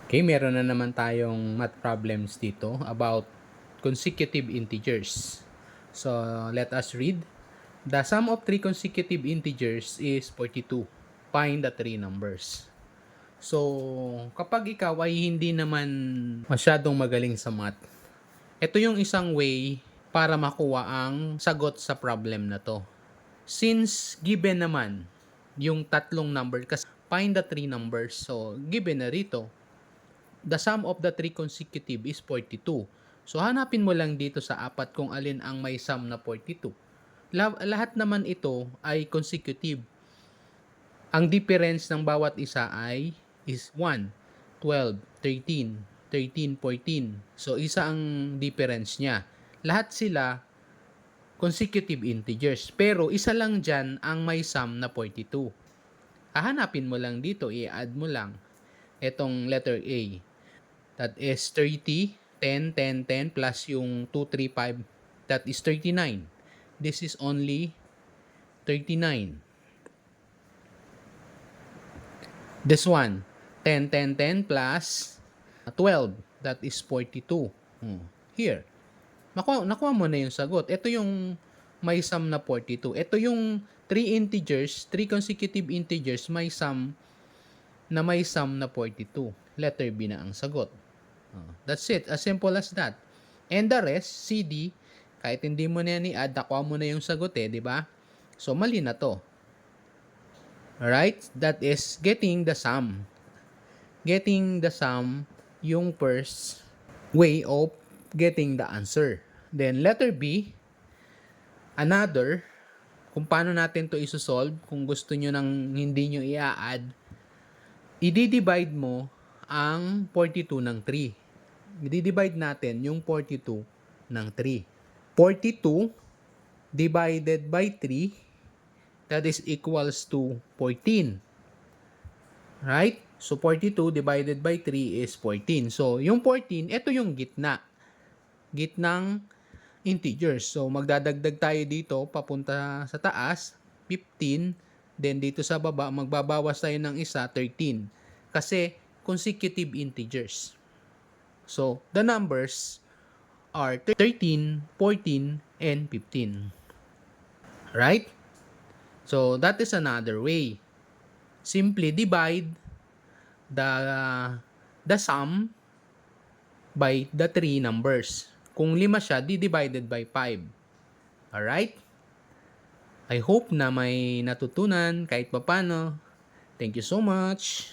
Okay, meron na naman tayong math problems dito about consecutive integers. So, let us read. The sum of three consecutive integers is 42. Find the three numbers. So, kapag ikaw ay hindi naman masyadong magaling sa math, ito yung isang way para makuha ang sagot sa problem na to. Since given naman yung tatlong number, kasi find the three numbers. So, given na rito, the sum of the three consecutive is 42. So, hanapin mo lang dito sa apat kung alin ang may sum na 42. Lahat naman ito ay consecutive. Ang difference ng bawat isa is 1, 12, 13, 13, 14. So, isa ang difference niya. Lahat sila consecutive integers. Pero, isa lang dyan ang may sum na 42. Hahanapin mo lang dito, i-add mo lang itong letter A. That is 30, 10, 10, 10 plus yung 2, 3, 5. That is 39. This is only 39. This one, 10, 10, 10 plus 12. That is 42. Here. Nakuha mo na yung sagot. Ito yung may sum na 42. Ito yung 3 integers, 3 consecutive integers, may sum na 42. Letter B na ang sagot. That's it. As simple as that. And the rest, CD, kahit hindi mo na yan i-add, nakuha mo na yung sagot di ba? So, mali na to. Alright? That is getting the sum. Getting the sum, yung first way of getting the answer. Then, letter B, another, kung paano natin to isosolve, kung gusto nyo nang hindi nyo i-add, i-divide mo ang 42 ng 3. I-divide natin yung 42 ng 3. 42 divided by 3, that is equals to 14. Right? So, 42 divided by 3 is 14. So, yung 14, ito yung gitna. Gitnang integers. So, magdadagdag tayo dito, papunta sa taas, 15. Then, dito sa baba, magbabawas tayo ng isa, 13. Kasi, consecutive integers. So, the numbers are 13, 14, and 15. Right? So, that is another way. Simply divide the sum by the three numbers. Kung 5 siya, divided by 5. Alright? I hope na may natutunan kahit papano. Thank you so much.